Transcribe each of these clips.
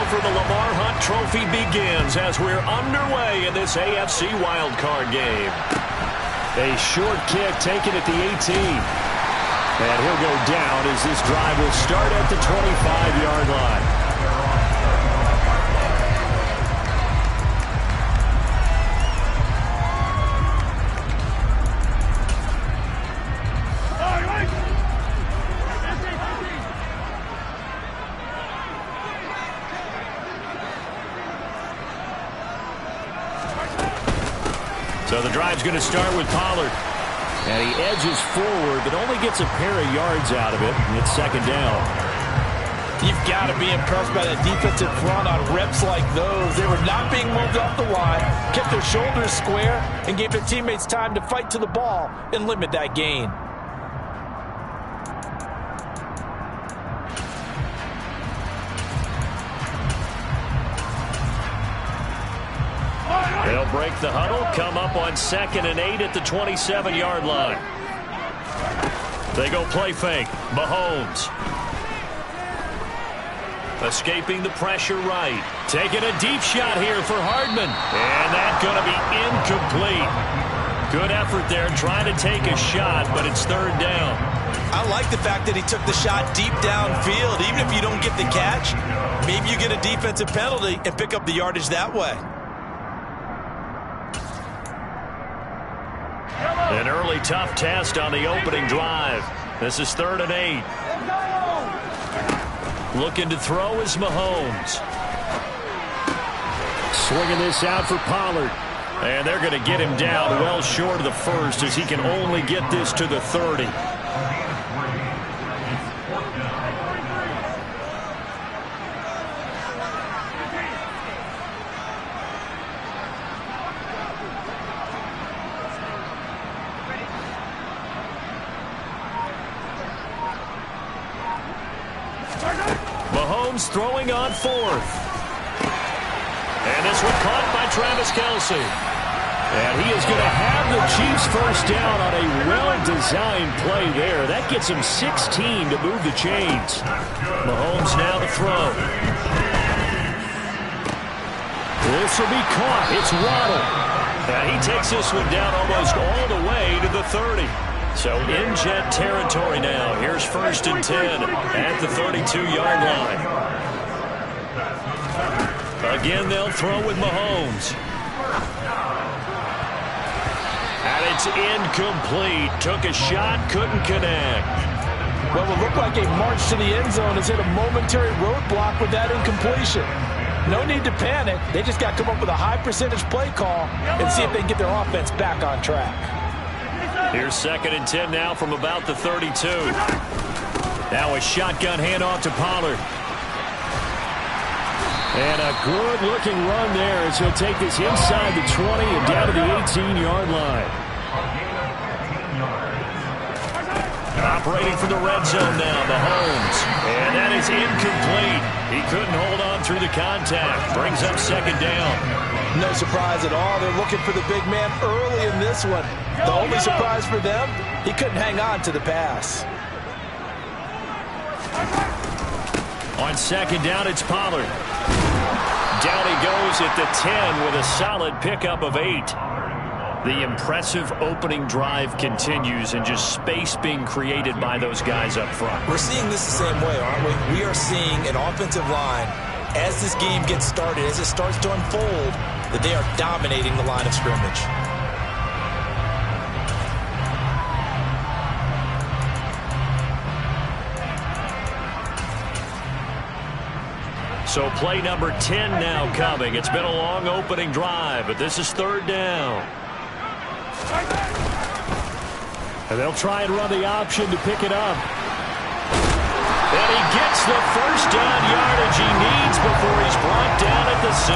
for the Lamar Hunt Trophy begins as we're underway in this AFC wildcard game. A short kick taken at the 18. And he'll go down as this drive will start at the 25-yard line. So the drive's going to start with Pollard. And he edges forward, but only gets a pair of yards out of it. And it's second down. You've got to be impressed by that defensive front on reps like those. They were not being moved off the line, kept their shoulders square, and gave their teammates time to fight to the ball and limit that gain. They'll break the huddle, come up on 2nd and 8 at the 27-yard line. They go play fake. Mahomes. Escaping the pressure right. Taking a deep shot here for Hardman. And that's going to be incomplete. Good effort there trying to take a shot, but it's third down. I like the fact that he took the shot deep downfield. Even if you don't get the catch, maybe you get a defensive penalty and pick up the yardage that way. An early tough test on the opening drive. This is 3rd and 8. Looking to throw is Mahomes. Swinging this out for Pollard. And they're going to get him down well short of the first as he can only get this to the 30. Mahomes throwing on 4th. And this one caught by Travis Kelce. And he is going to have the Chiefs first down on a well-designed play there. That gets him 16 to move the chains. Mahomes now to throw. This will be caught. It's Waddle. And he takes this one down almost all the way to the 30. So in Jet territory now. Here's 1st and 10 at the 32-yard line. Again, they'll throw with Mahomes. And it's incomplete. Took a shot, couldn't connect. Well, it looked like a march to the end zone has hit a momentary roadblock with that incompletion. No need to panic. They just got to come up with a high percentage play call and see if they can get their offense back on track. Here's 2nd and 10 now from about the 32. Now a shotgun handoff to Pollard. And a good-looking run there as he'll take this inside the 20 and down to the 18-yard line. Operating from the red zone now, Mahomes. And that is incomplete. He couldn't hold on through the contact. Brings up 2nd down. No surprise at all. They're looking for the big man early in this one. The only surprise for them, he couldn't hang on to the pass. On 2nd down, it's Pollard. Down he goes at the 10 with a solid pickup of 8. The impressive opening drive continues and just space being created by those guys up front. We're seeing this the same way, aren't we? We are seeing an offensive line, as this game gets started, as it starts to unfold, that they are dominating the line of scrimmage. So play number 10 now coming. It's been a long opening drive, but this is 3rd down. And they'll try and run the option to pick it up. And he gets the first down yardage he needs before he's brought down at the 6.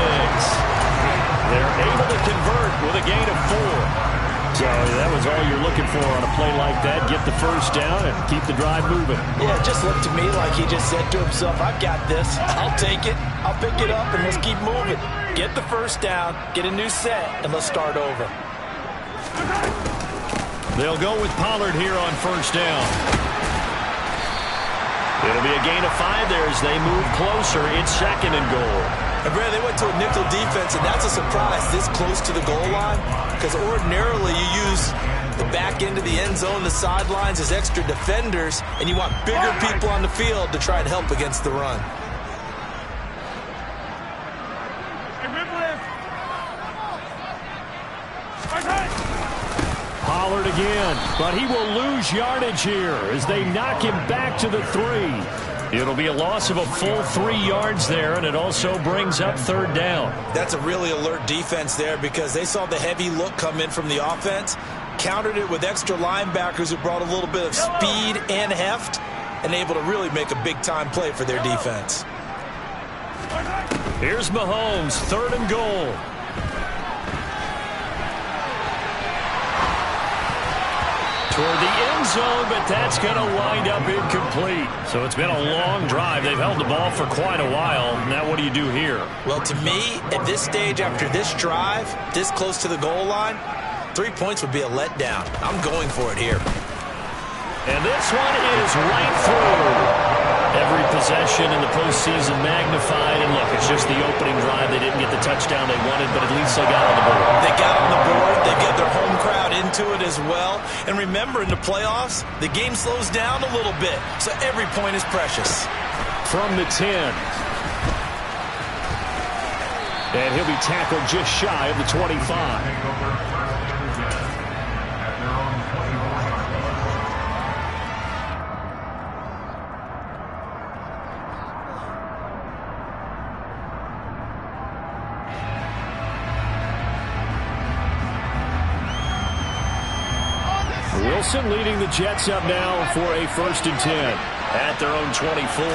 They're able to convert with a gain of 4. So that was all you're looking for on a play like that. Get the first down and keep the drive moving. Yeah, it just looked to me like he just said to himself, I've got this. I'll take it. I'll pick it up, and let's keep moving. Get the first down, get a new set, and let's start over. They'll go with Pollard here on 1st down. It'll be a gain of 5 there as they move closer. It's 2nd and goal. And Brad, they went to a nickel defense, and that's a surprise this close to the goal line, because ordinarily you use the back end of the end zone, the sidelines as extra defenders, and you want bigger people on the field to try and help against the run. Pollard again, but he will lose yardage here as they knock him back to the 3. It'll be a loss of a full 3 yards there, and it also brings up 3rd down. That's a really alert defense there because they saw the heavy look come in from the offense, countered it with extra linebackers who brought a little bit of speed and heft, and able to really make a big-time play for their defense. Here's Mahomes, 3rd and goal. Toward the end zone, but that's going to wind up incomplete. So it's been a long drive. They've held the ball for quite a while. Now what do you do here? Well, to me, at this stage after this drive, this close to the goal line, 3 points would be a letdown. I'm going for it here. And this one is right through. Every possession in the postseason magnified. And look, it's just the opening drive. They didn't get the touchdown they wanted, but at least they got on the board. They got on the board. They get their home crowd into it as well. And remember, in the playoffs, the game slows down a little bit. So every point is precious. From the 10. And he'll be tackled just shy of the 25. Wilson leading the Jets up now for a 1st and 10 at their own 24.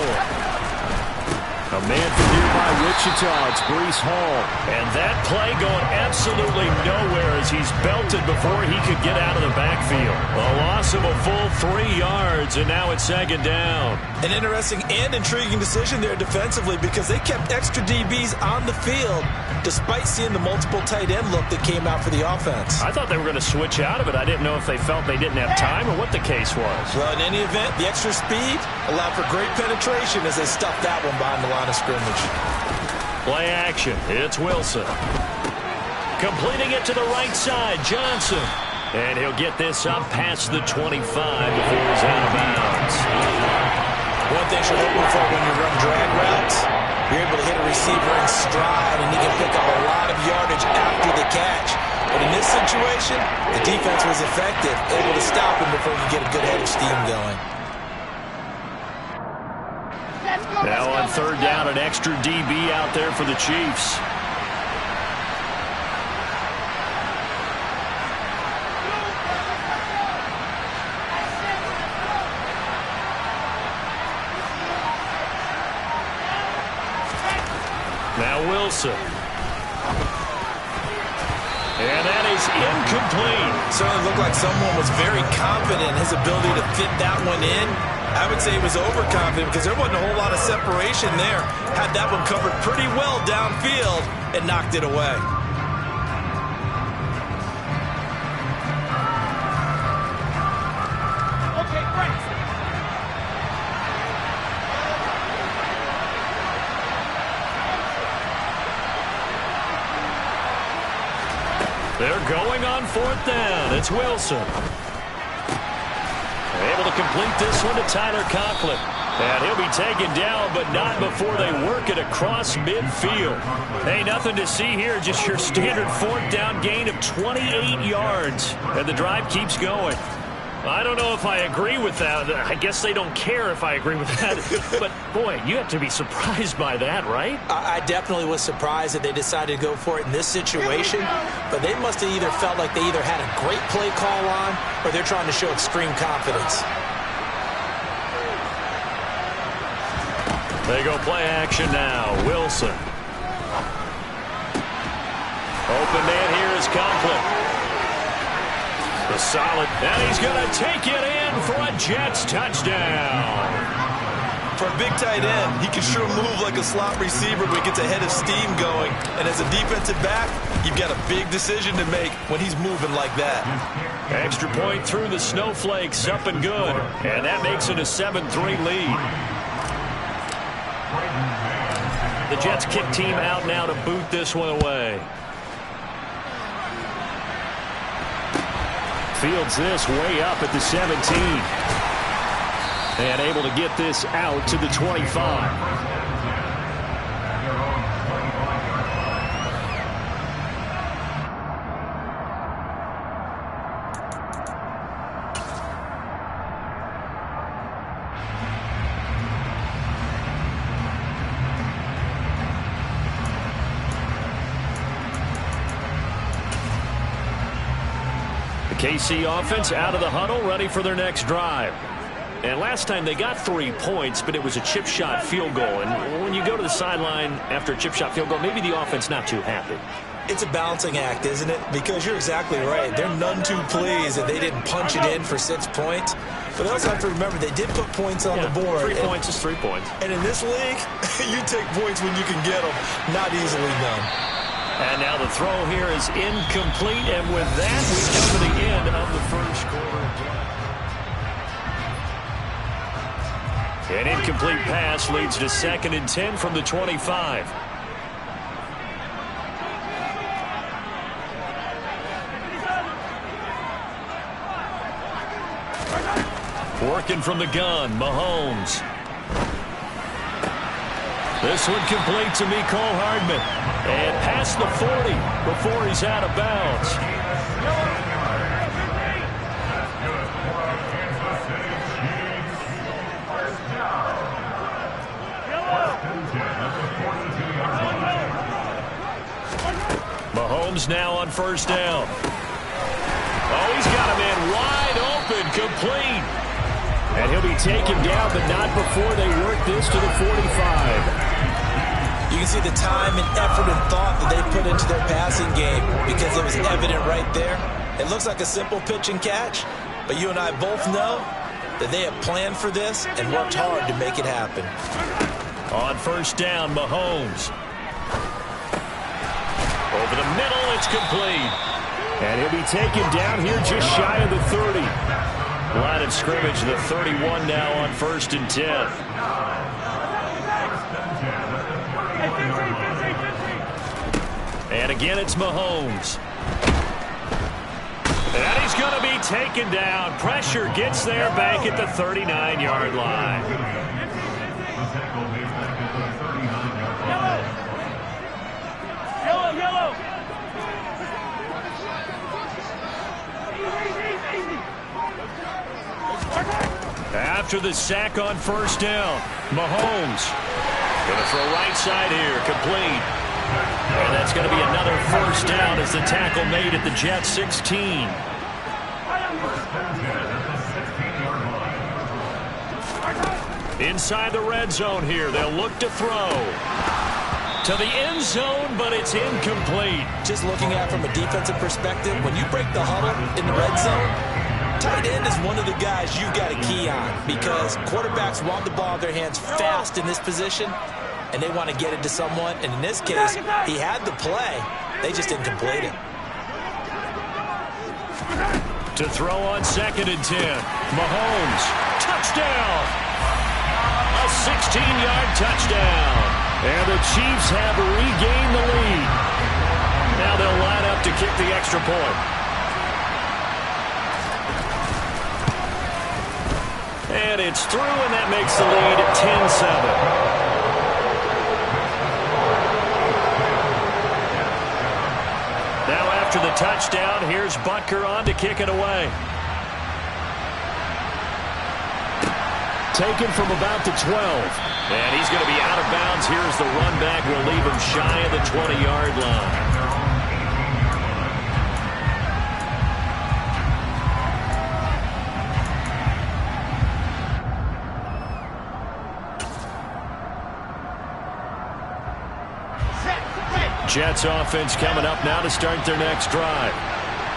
A man from nearby Wichita, it's Breece Hall. And that play going absolutely nowhere as he's belted before he could get out of the backfield. A loss of a full 3 yards, and now it's 2nd down. An interesting and intriguing decision there defensively because they kept extra DBs on the field despite seeing the multiple tight end look that came out for the offense. I thought they were going to switch out of it. I didn't know if they felt they didn't have time or what the case was. Well, in any event, the extra speed allowed for great penetration as they stuffed that one behind the line of scrimmage. Play action. It's Wilson. Completing it to the right side, Johnson. And he'll get this up past the 25 before he's out of bounds. One thing you're looking for when you run drag routes, you're able to hit a receiver in stride, and he can pick up a lot of yardage after the catch. But in this situation, the defense was effective, able to stop him before he could get a good head of steam going. Now on 3rd down, an extra DB out there for the Chiefs. Now Wilson. And that is incomplete. Certainly looked like someone was very confident in his ability to fit that one in. I would say he was overconfident because there wasn't a whole lot of separation there. Had that one covered pretty well downfield and knocked it away. Okay, great. They're going on 4th down. It's Wilson. Able to complete this one to Tyler Conklin. And he'll be taken down, but not before they work it across midfield. Hey, nothing to see here. Just your standard 4th down gain of 28 yards. And the drive keeps going. I don't know if I agree with that. I guess they don't care if I agree with that. But, boy, you have to be surprised by that, right? I definitely was surprised that they decided to go for it in this situation. But they must have either felt like they either had a great play call on or they're trying to show extreme confidence. They go play action now. Wilson. Open man here is Conklin. The solid, and he's going to take it in for a Jets touchdown. For a big tight end, he can sure move like a slot receiver when he gets a head of steam going. And as a defensive back, you've got a big decision to make when he's moving like that. Extra point through the snowflakes, up and good. And that makes it a 7-3 lead. The Jets kick team out now to boot this one away. Fields this way up at the 17. And able to get this out to the 25. KC offense out of the huddle, ready for their next drive. And last time they got 3 points, but it was a chip shot field goal. And when you go to the sideline after a chip shot field goal, maybe the offense not too happy. It's a balancing act, isn't it? Because you're exactly right. They're none too pleased that they didn't punch it in for 6 points. But they also have to remember they did put points on the board. 3 points is 3 points. And in this league, you take points when you can get them. Not easily done. And now the throw here is incomplete. And with that, we come to the end of the first quarter. An incomplete pass leads to 2nd and 10 from the 25. Working from the gun, Mahomes. This one complete to Mecole Hardman. And past the 40 before he's out of bounds. Mahomes now on 1st down. Oh, he's got a man wide open, complete. And he'll be taken down, but not before they work this to the 45. You can see the time and effort and thought that they put into their passing game because it was evident right there. It looks like a simple pitch and catch, but you and I both know that they have planned for this and worked hard to make it happen. On 1st down, Mahomes. Over the middle, it's complete. And he'll be taken down here just shy of the 30. Line of scrimmage, the 31 now on 1st and 10. And again, it's Mahomes. And he's going to be taken down. Pressure gets there back at the 39-yard line. Yellow. After the sack on 1st down, Mahomes going to throw right side here, complete. And that's going to be another 1st down as the tackle made at the Jets 16. Inside the red zone here, they'll look to throw. To the end zone, but it's incomplete. Just looking at it from a defensive perspective, when you break the huddle in the red zone, tight end is one of the guys you've got to key on because quarterbacks want the ball in their hands fast in this position, and they want to get it to someone. And in this case, he had the play. They just didn't complete it. To throw on 2nd and 10. Mahomes. Touchdown. A 16-yard touchdown. And the Chiefs have regained the lead. Now they'll line up to kick the extra point. And it's through, and that makes the lead 10-7. Now after the touchdown, here's Butker on to kick it away. Taken from about the 12. And he's going to be out of bounds. Here's the run back. We'll leave him shy of the 20-yard line. Jets offense coming up now to start their next drive.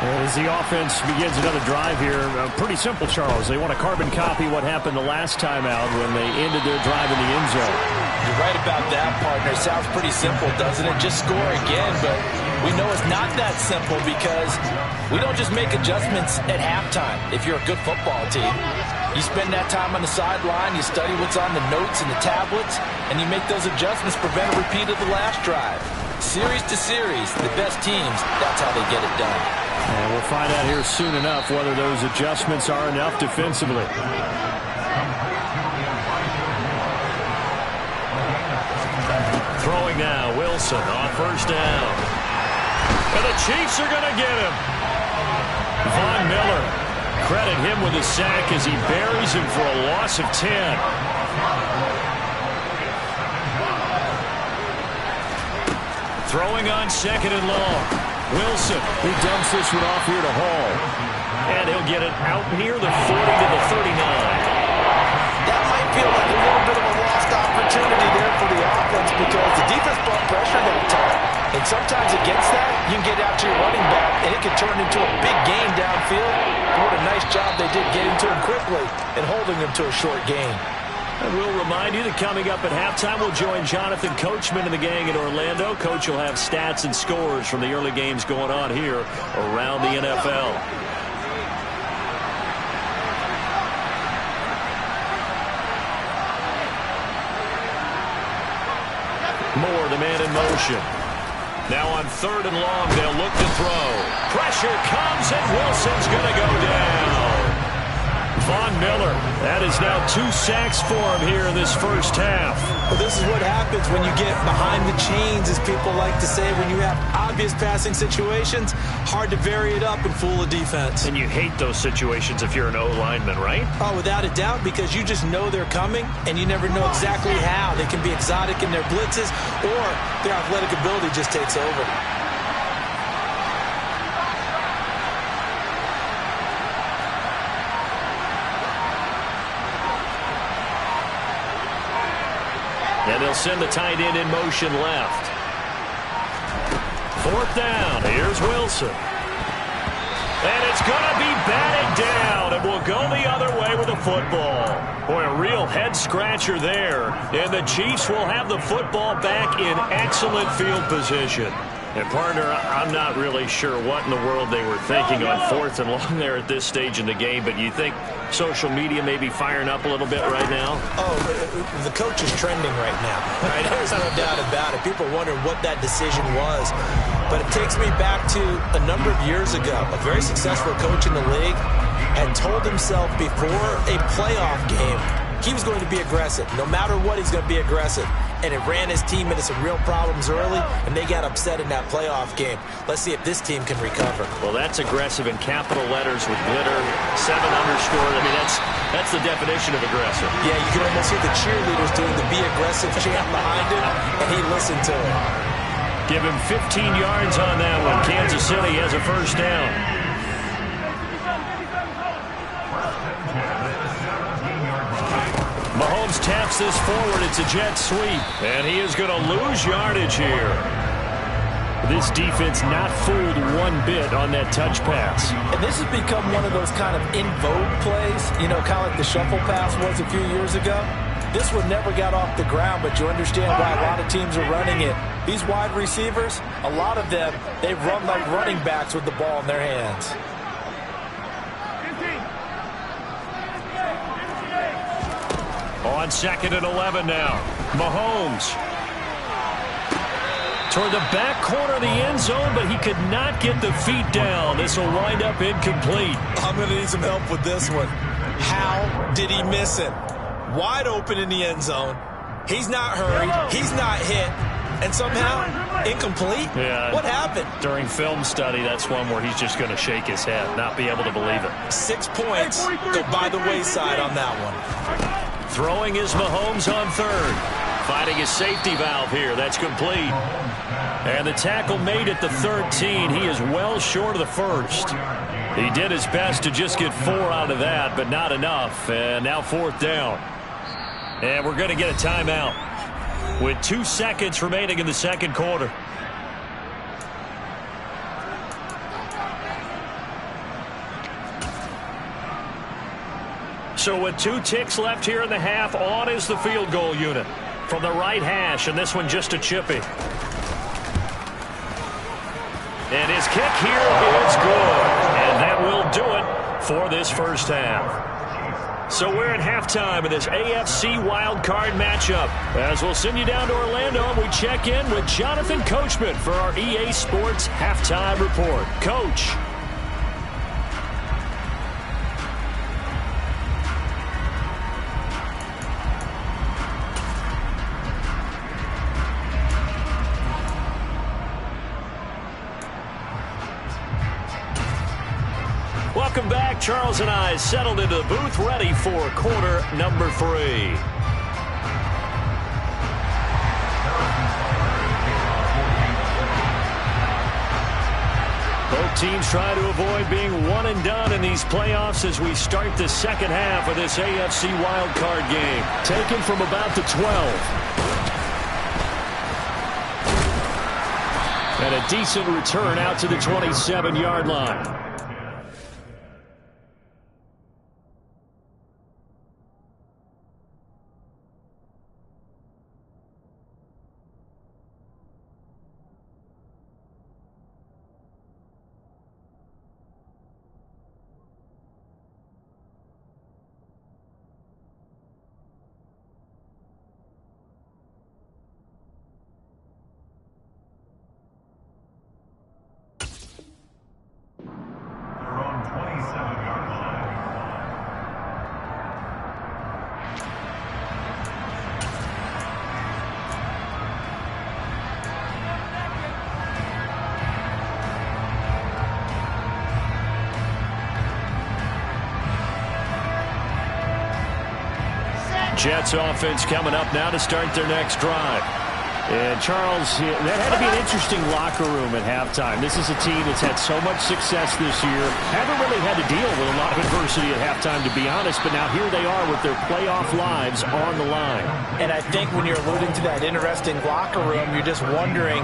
As the offense begins another drive here, pretty simple, Charles. They want to carbon copy what happened the last time out when they ended their drive in the end zone. You're right about that, partner. Sounds pretty simple, doesn't it? Just score again, but we know it's not that simple because we don't just make adjustments at halftime if you're a good football team. You spend that time on the sideline, you study what's on the notes and the tablets, and you make those adjustments to prevent a repeat of the last drive. Series to series, the best teams, that's how they get it done. And we'll find out here soon enough whether those adjustments are enough defensively. Throwing now, Wilson on first down. And the Chiefs are going to get him. Von Miller, credit him with a sack as he buries him for a loss of 10. Throwing on second and long. Wilson, he dumps this one off here to Hall. And he'll get it out near the 40 to the 39. That might feel like a little bit of a lost opportunity there for the offense because the defense brought pressure that time. And sometimes against that, you can get out to your running back, and it can turn into a big gain downfield. What a nice job they did getting to him quickly and holding him to a short gain. And we'll remind you that coming up at halftime, we'll join Jonathan Coachman and the gang in Orlando. Coach will have stats and scores from the early games going on here around the NFL. Moore, the man in motion. Now on third and long, they'll look to throw. Pressure comes, and Wilson's going to go down. Von Miller, that is now 2 sacks for him here in this first half. Well, this is what happens when you get behind the chains, as people like to say. When you have obvious passing situations, hard to vary it up and fool a defense. And you hate those situations if you're an O-lineman, right? Oh, without a doubt, because you just know they're coming, and you never know exactly how. They can be exotic in their blitzes, or their athletic ability just takes over. And they'll send the tight end in motion left. Fourth down. Here's Wilson. And it's going to be batted down, and we'll go the other way with the football. Boy, a real head-scratcher there. And the Chiefs will have the football back in excellent field position. And, partner, I'm not really sure what in the world they were thinking on fourth and long there at this stage in the game, but you think social media may be firing up a little bit right now? Oh, the coach is trending right now. Right? There's no doubt about it. People are wondering what that decision was. But it takes me back to a number of years ago. A very successful coach in the league had told himself before a playoff game he was going to be aggressive. No matter what, he's going to be aggressive. And it ran his team into some real problems early, and they got upset in that playoff game. Let's see if this team can recover. Well, that's aggressive in capital letters with glitter, 7 underscore. I mean, that's the definition of aggressive. Yeah, you can almost hear the cheerleaders doing the be aggressive chant behind him, and he listened to it. Give him 15 yards on that one. Kansas City has a first down. Mahomes taps this forward. It's a jet sweep. And he is going to lose yardage here. This defense not fooled one bit on that touch pass. And this has become one of those kind of in vogue plays, you know, kind of like the shuffle pass was a few years ago. This one never got off the ground, but you understand why a lot of teams are running it. These wide receivers, a lot of them, they run like running backs with the ball in their hands. On second and 11 now. Mahomes. Toward the back corner of the end zone, but he could not get the feet down. This will wind up incomplete. I'm going to need some help with this one. How did he miss him? Wide open in the end zone. He's not hurried. He's not hit. And somehow, incomplete? Yeah. What happened? During film study, that's one where he's just going to shake his head, not be able to believe it. 6 points go by the wayside on that one. Throwing is Mahomes on third. Finding his safety valve here. That's complete. And the tackle made at the 13. He is well short of the first. He did his best to just get 4 out of that, but not enough. And now fourth down. And we're going to get a timeout with 2 seconds remaining in the second quarter. So with 2 ticks left here in the half, on is the field goal unit from the right hash, and this one just a chippy. And his kick here is good, and that will do it for this first half. So we're at halftime of this AFC wildcard matchup. As we'll send you down to Orlando, and we check in with Jonathan Coachman for our EA Sports Halftime Report. Coach. Welcome back. Charles and I settled into the booth, ready for quarter number 3. Both teams try to avoid being one and done in these playoffs as we start the second half of this AFC wildcard game. Taken from about the 12. And a decent return out to the 27-yard line. Jets offense coming up now to start their next drive. And Charles, that had to be an interesting locker room at halftime. This is a team that's had so much success this year. Haven't really had to deal with a lot of adversity at halftime, to be honest. But now here they are with their playoff lives on the line. And I think when you're alluding to that interesting locker room, you're just wondering,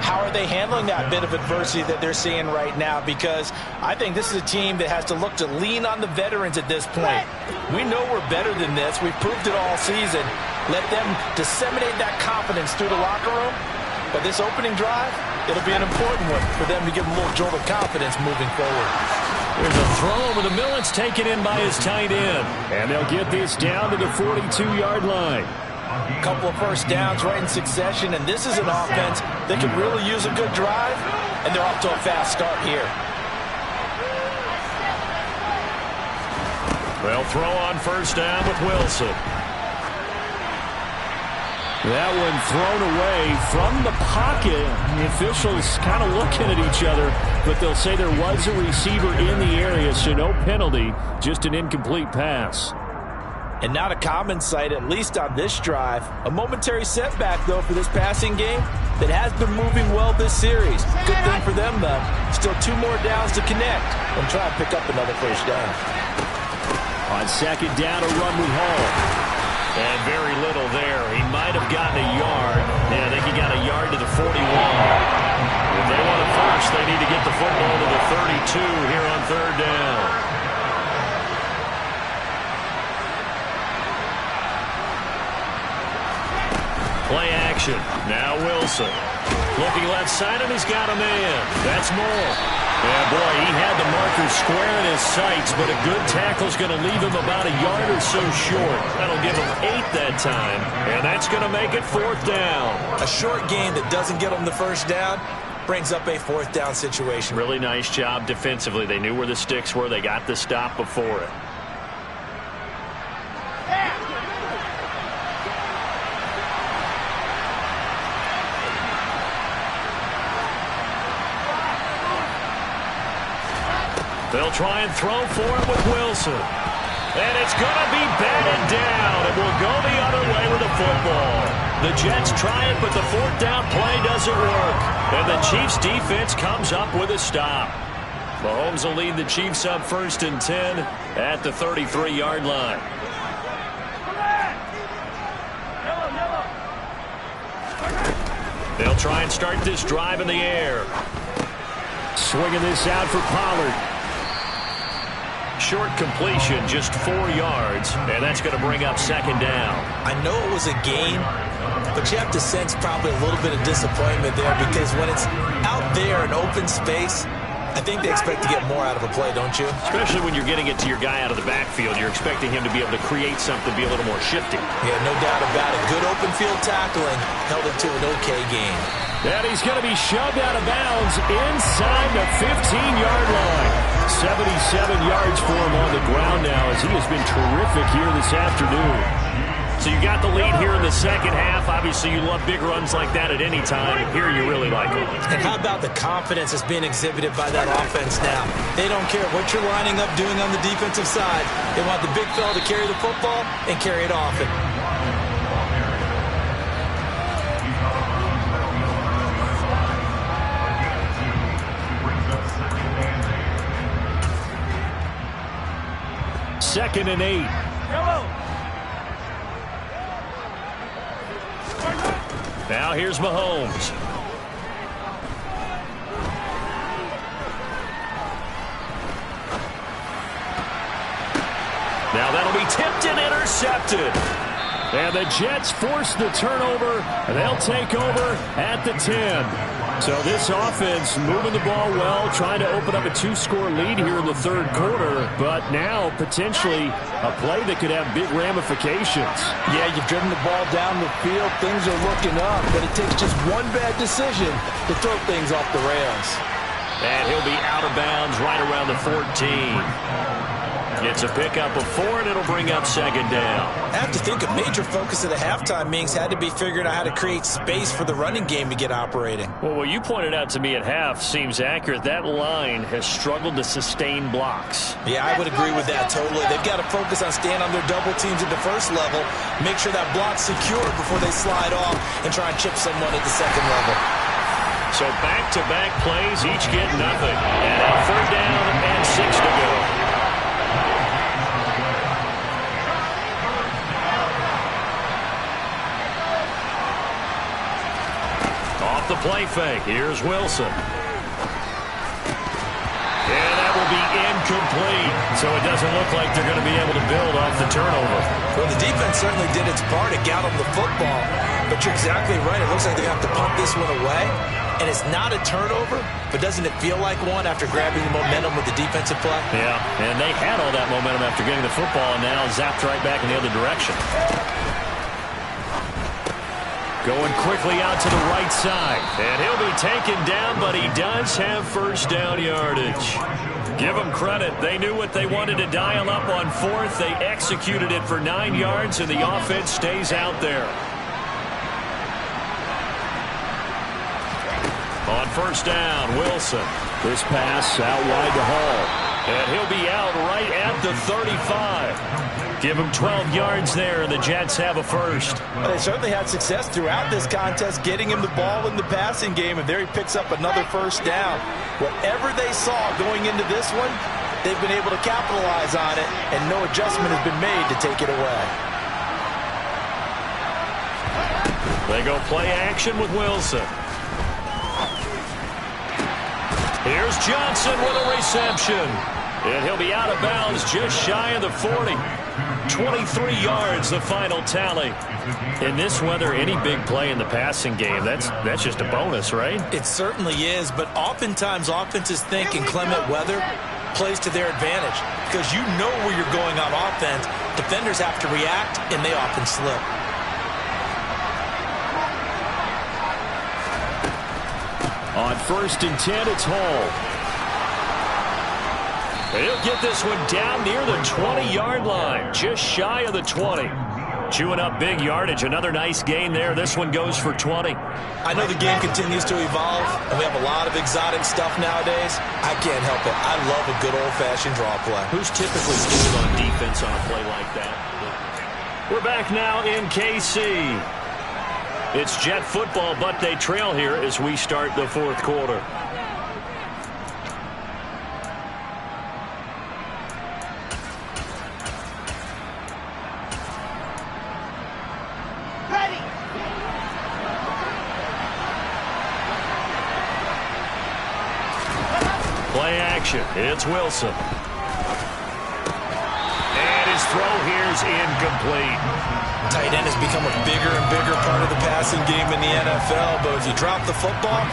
how are they handling that bit of adversity that they're seeing right now? Because I think this is a team that has to look to lean on the veterans at this point. We know we're better than this. We've proved it all season. Let them disseminate that confidence through the locker room. But this opening drive, it'll be an important one for them to give them a little jolt of confidence moving forward. There's a throw over the middle. It's taken in by his tight end. And they'll get this down to the 42-yard line. A couple of first downs right in succession, and this is an offense that could really use a good drive, and they're off to a fast start here. They'll throw on first down with Wilson. That one thrown away from the pocket. The officials kind of looking at each other, but they'll say there was a receiver in the area, so no penalty, just an incomplete pass. And not a common sight, at least on this drive. A momentary setback, though, for this passing game that has been moving well this series. Good thing for them, though. Still 2 more downs to connect and try and pick up another first down. On second down, a run with Hall. And very little there. He might have gotten a yard. Yeah, I think he got a yard to the 41. If they want a first, they need to get the football to the 32 here on third down. Play action. Now Wilson. Looking left side, and he's got a man. That's Moore. Yeah, boy, he had the marker square in his sights, but a good tackle's going to leave him about a yard or so short. That'll give him 8 that time, and that's going to make it 4th down. A short gain that doesn't get him the first down brings up a 4th down situation. Really nice job defensively. They knew where the sticks were. They got the stop before it. They'll try and throw for it with Wilson. And it's going to be batted down. It will go the other way with the football. The Jets try it, but the 4th down play doesn't work. And the Chiefs' defense comes up with a stop. Mahomes will lead the Chiefs up 1st and 10 at the 33-yard line. They'll try and start this drive in the air. Swinging this out for Pollard. Short completion, just 4 yards, and that's going to bring up 2nd down. I know it was a gain, but you have to sense probably a little bit of disappointment there, because when it's out there in open space, I think they expect to get more out of a play, don't you? Especially when you're getting it to your guy out of the backfield. You're expecting him to be able to create something, be a little more shifty. Yeah, no doubt about it. Good open field tackling held it to an okay game. And he's going to be shoved out of bounds inside the 15-yard line. 77 yards for him on the ground now as he has been terrific here this afternoon. So you got the lead here in the second half. Obviously, you love big runs like that at any time. Here you really like them. And how about the confidence that's being exhibited by that offense now? They don't care what you're lining up doing on the defensive side. They want the big fella to carry the football and carry it often. Second and 8. Now here's Mahomes. Now that'll be tipped and intercepted. And the Jets force the turnover. They'll take over at the 10. So this offense moving the ball well, trying to open up a 2-score lead here in the third quarter. But now potentially a play that could have big ramifications. Yeah, you've driven the ball down the field. Things are looking up, but it takes just one bad decision to throw things off the rails. And he'll be out of bounds right around the 14. It's a pickup of 4, and it'll bring up second down. I have to think a major focus of the halftime meetings had to be figuring out how to create space for the running game to get operating. Well, what you pointed out to me at half seems accurate. That line has struggled to sustain blocks. Yeah, I would agree with that totally. They've got to focus on staying on their double teams at the first level, make sure that block's secure before they slide off and try and chip someone at the second level. So back-to-back plays, each get nothing. And now third down and 6 to go. Off the play fake. Here's Wilson. And that will be incomplete. So it doesn't look like they're going to be able to build off the turnover. Well, the defense certainly did its part to get them the football. But you're exactly right. It looks like they're going to have to punt this one away. And it's not a turnover, but doesn't it feel like one after grabbing the momentum with the defensive play? Yeah, and they had all that momentum after getting the football, and now zapped right back in the other direction. Going quickly out to the right side. And he'll be taken down, but he does have first down yardage. Give them credit. They knew what they wanted to dial up on fourth. They executed it for 9 yards, and the offense stays out there. On first down, Wilson. This pass out wide to Hall. And he'll be out right at the 35. Give him 12 yards there, and the Jets have a first. Well, they certainly had success throughout this contest, getting him the ball in the passing game, and there he picks up another first down. Whatever they saw going into this one, they've been able to capitalize on it, and no adjustment has been made to take it away. They go play action with Wilson. Here's Johnson with a reception. And he'll be out of bounds just shy of the 40. 23 yards, the final tally. In this weather, any big play in the passing game, that's just a bonus, right? It certainly is, but oftentimes offenses think inclement weather plays to their advantage because you know where you're going on offense. Defenders have to react, and they often slip. On first and 10, it's Hall. He'll get this one down near the 20-yard line, just shy of the 20. Chewing up big yardage. Another nice gain there. This one goes for 20. I know the game continues to evolve, and we have a lot of exotic stuff nowadays. I can't help it. I love a good old-fashioned draw play. Who's typically good on defense on a play like that? We're back now in KC. It's Jet football, but they trail here as we start the fourth quarter. Play action. It's Wilson. And his throw here is incomplete. Tight end has become a bigger and bigger part of the passing game in the NFL, but if you drop the football,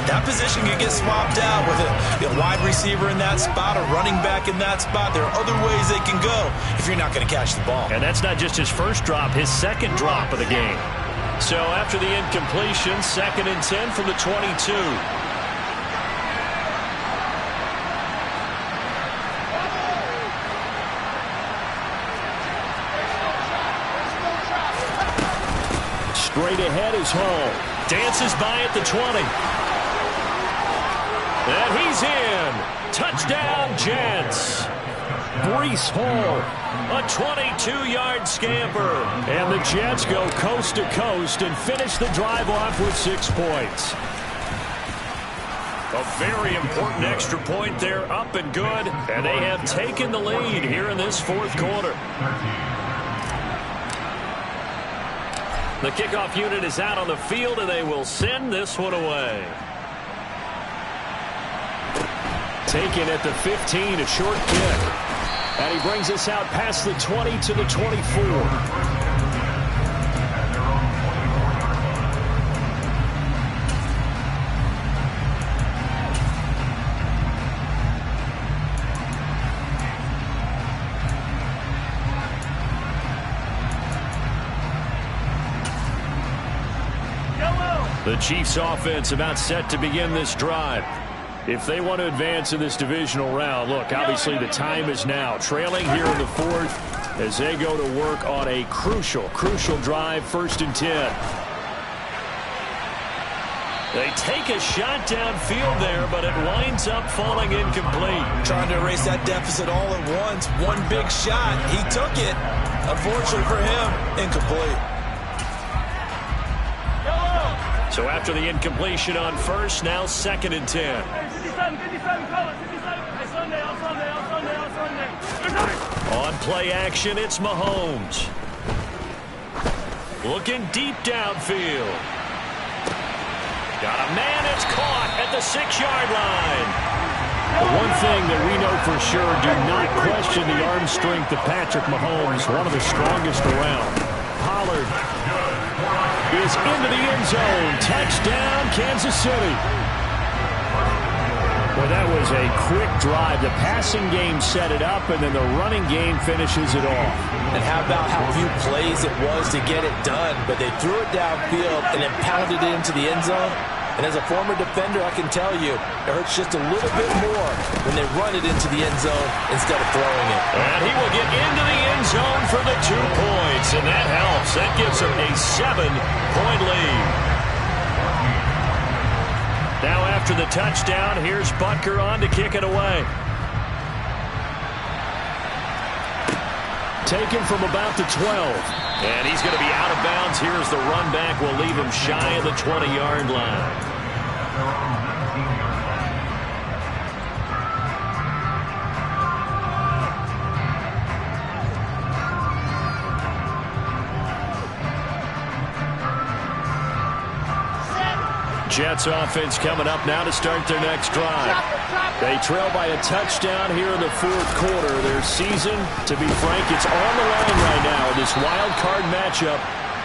that position can get swapped out with a wide receiver in that spot, a running back in that spot. There are other ways they can go if you're not going to catch the ball. And that's not just his first drop, his second drop of the game. So after the incompletion, 2nd and 10 from the 22. Straight ahead is Hall. Dances by at the 20. And he's in. Touchdown, Jets. Breece Hall, a 22-yard scamper. And the Jets go coast to coast and finish the drive off with 6 points. A very important extra point there, up and good. And they have taken the lead here in this 4th quarter. The kickoff unit is out on the field, and they will send this one away. Taken at the 15, a short kick. And he brings us out past the 20 to the 24. The Chiefs offense about set to begin this drive. If they want to advance in this divisional round, look, obviously the time is now. Trailing here in the 4th as they go to work on a crucial drive, 1st and 10. They take a shot downfield there, but it winds up falling incomplete. Trying to erase that deficit all at once. One big shot. He took it. Unfortunately for him, incomplete. So after the incompletion on 1st, now 2nd and 10. On play action, it's Mahomes. Looking deep downfield. Got a man, it's caught at the 6-yard line. The one thing that we know for sure, do not question the arm strength of Patrick Mahomes, one of the strongest around. Pollard is into the end zone. Touchdown, Kansas City. Well, that was a quick drive. The passing game set it up, and then the running game finishes it off. And how about how few plays it was to get it done, but they threw it downfield and then pounded it into the end zone. And as a former defender, I can tell you, it hurts just a little bit more when they run it into the end zone instead of throwing it. And he will get into the end zone for the 2 points, and that helps. That gives them a 7-point lead. Now after the touchdown, here's Butker on to kick it away. Taken from about the 12. And he's going to be out of bounds. Here's the run back. Will leave him shy of the 20-yard line. Jets offense coming up now to start their next drive. They trail by a touchdown here in the 4th quarter. Their season, to be frank, it's on the line right now in this wild card matchup.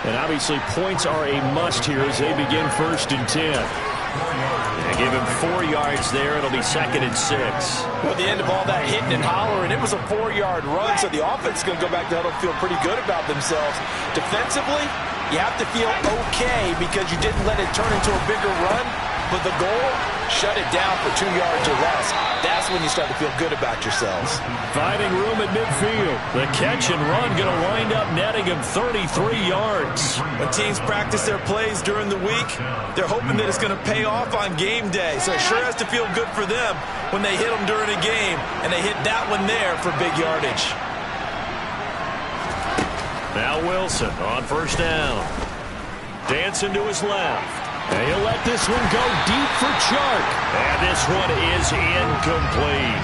And obviously points are a must here as they begin 1st and 10. They give him 4 yards there. It'll be 2nd and 6. Well, at the end of all that hitting and hollering, it was a 4-yard run, so the offense is going to go back to huddle, feel pretty good about themselves. Defensively, you have to feel okay because you didn't let it turn into a bigger run, but the goal, shut it down for 2 yards or less. That's when you start to feel good about yourselves. Finding room at midfield. The catch and run going to wind up netting him 33 yards. When teams practice their plays during the week, they're hoping that it's going to pay off on game day. So it sure has to feel good for them when they hit them during a game, and they hit that one there for big yardage. Now Wilson on 1st down. Dancing to his left. And he'll let this one go deep for Chark. And this one is incomplete.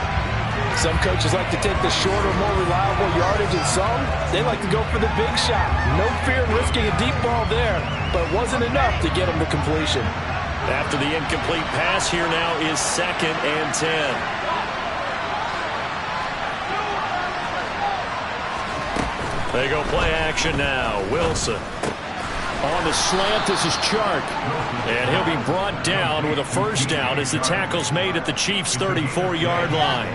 Some coaches like to take the shorter, more reliable yardage, and some, they like to go for the big shot. No fear in risking a deep ball there, but it wasn't enough to get him to completion. After the incomplete pass, here now is 2nd and 10. They go play action now. Wilson. On the slant, this is Chark. And he'll be brought down with a first down as the tackle's made at the Chiefs' 34-yard line.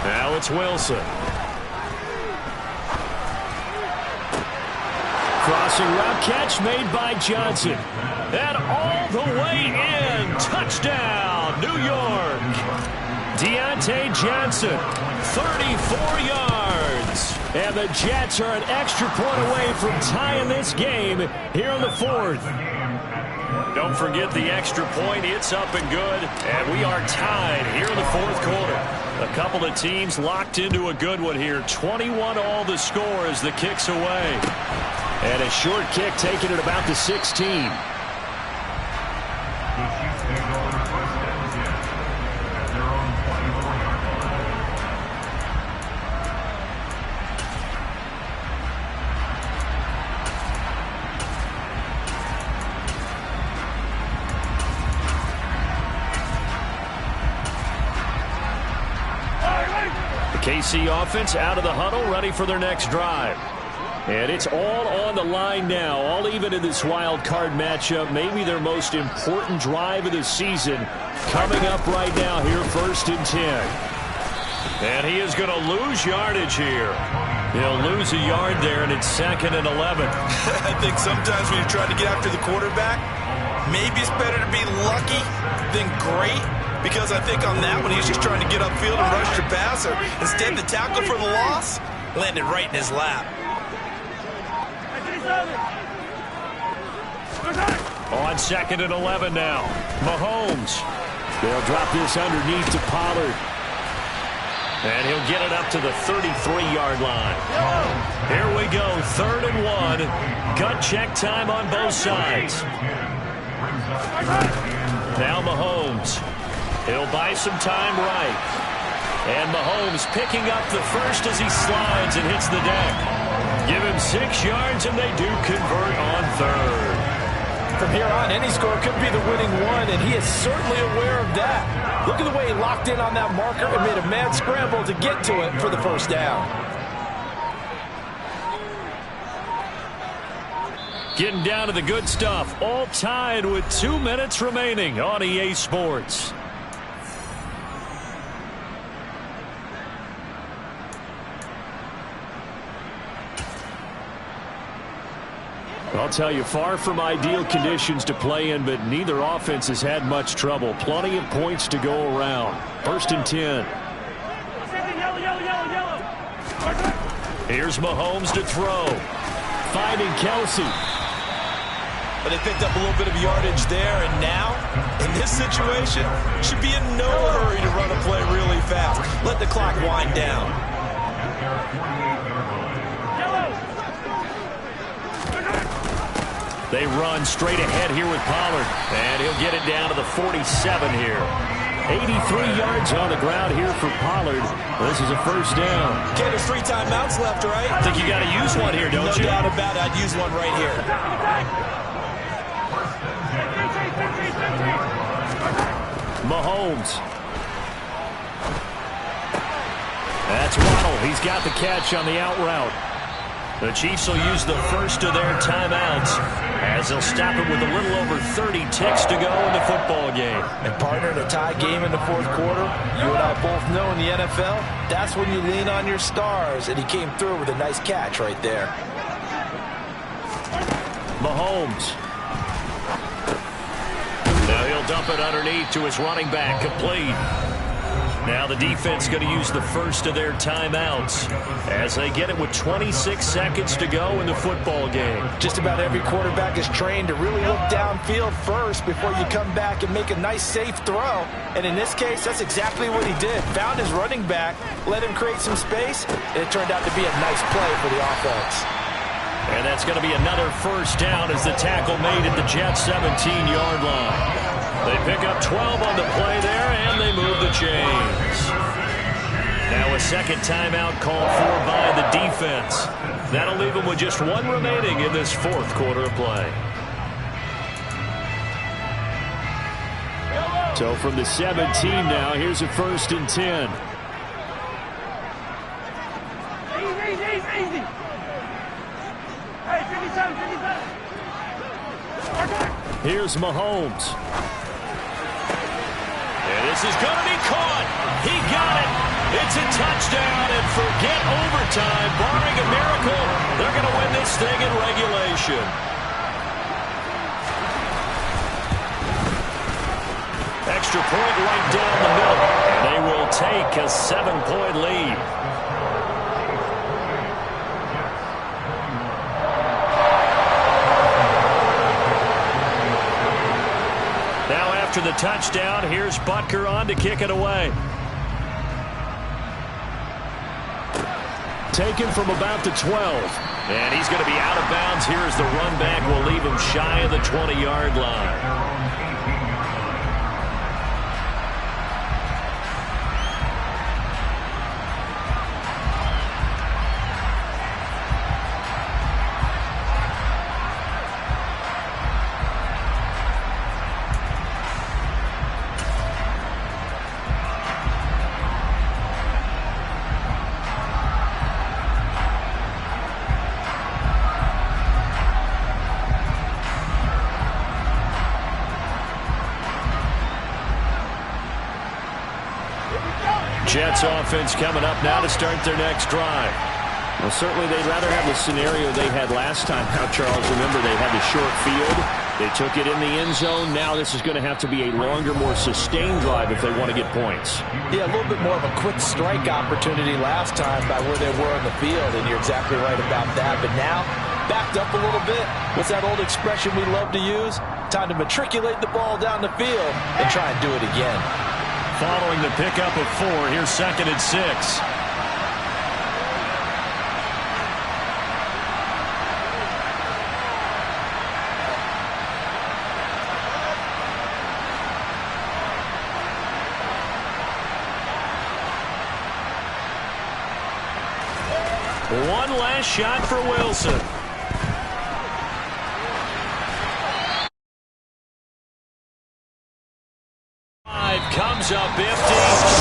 Now it's Wilson. Crossing route catch made by Johnson. And all the way in. Touchdown, New York. Deontay Johnson, 34 yards. And the Jets are an extra point away from tying this game here in the fourth. Don't forget the extra point. It's up and good. And we are tied here in the fourth quarter. A couple of teams locked into a good one here. 21 all the score as the kick's away. And a short kick taken at about the 16. KC offense out of the huddle, ready for their next drive. And it's all on the line now, all even in this wild card matchup. Maybe their most important drive of the season coming up right now here, 1st and 10. And he is going to lose yardage here. He'll lose a yard there, and it's 2nd and 11. I think sometimes when you're trying to get after the quarterback, maybe it's better to be lucky than great. Because I think on that one, he's just trying to get upfield and rush your passer. Instead, the tackle for the loss landed right in his lap. On 2nd and 11 now. Mahomes. They'll drop this underneath to Pollard. And he'll get it up to the 33-yard line. Here we go, 3rd and 1. Gut check time on both sides. Now Mahomes. He'll buy some time right. And Mahomes picking up the first as he slides and hits the deck. Give him 6 yards, and they do convert on 3rd. From here on, any score could be the winning one, and he is certainly aware of that. Look at the way he locked in on that marker and made a mad scramble to get to it for the first down. Getting down to the good stuff. All tied with 2 minutes remaining on EA Sports. I'll tell you, far from ideal conditions to play in, but neither offense has had much trouble. Plenty of points to go around. 1st and 10. Here's Mahomes to throw. Finding Kelsey. But they picked up a little bit of yardage there, and now, in this situation, should be in no hurry to run a play really fast. Let the clock wind down. They run straight ahead here with Pollard. And he'll get it down to the 47 here. 83 yards on the ground here for Pollard. This is a first down. Okay, there's 3 timeouts left, right? I think you got to use one here, don't you? No doubt about it. I'd use one right here. Mahomes. That's Waddle. He's got the catch on the out route. The Chiefs will use the first of their timeouts as they'll stop it with a little over 30 ticks to go in the football game. And partner, in a tie game in the fourth quarter, you and I both know in the NFL, that's when you lean on your stars, and he came through with a nice catch right there. Mahomes. Now he'll dump it underneath to his running back, complete. Now the defense going to use the first of their timeouts as they get it with 26 seconds to go in the football game. Just about every quarterback is trained to really look downfield first before you come back and make a nice, safe throw. And in this case, that's exactly what he did. Found his running back, let him create some space, and it turned out to be a nice play for the offense. And that's going to be another first down as the tackle made at the Jets' 17-yard line. They pick up 12 on the play there, and they move the chains. Now a second timeout called for by the defense. That'll leave them with just 1 remaining in this fourth quarter of play. So from the 17 now, here's a 1st and 10. Easy. Hey, 57. Here's Mahomes. And this is going to be caught. He got it. It's a touchdown, and forget overtime. Barring a miracle, they're going to win this thing in regulation. Extra point right down the middle. They will take a 7-point lead. Now after the touchdown, here's Butker on to kick it away. Taken from about the 12. And he's going to be out of bounds here as the run back will leave him shy of the 20-yard line. Jets offense coming up now to start their next drive. Well, certainly they'd rather have the scenario they had last time out, Charles. Remember, they had the short field. They took it in the end zone. Now this is going to have to be a longer, more sustained drive if they want to get points. Yeah, a little bit more of a quick strike opportunity last time by where they were on the field, and you're exactly right about that. But now, backed up a little bit. What's that old expression we love to use? Time to matriculate the ball down the field and try and do it again. Following the pickup of 4, here's 2nd and 6. One last shot for Wilson. Comes up empty.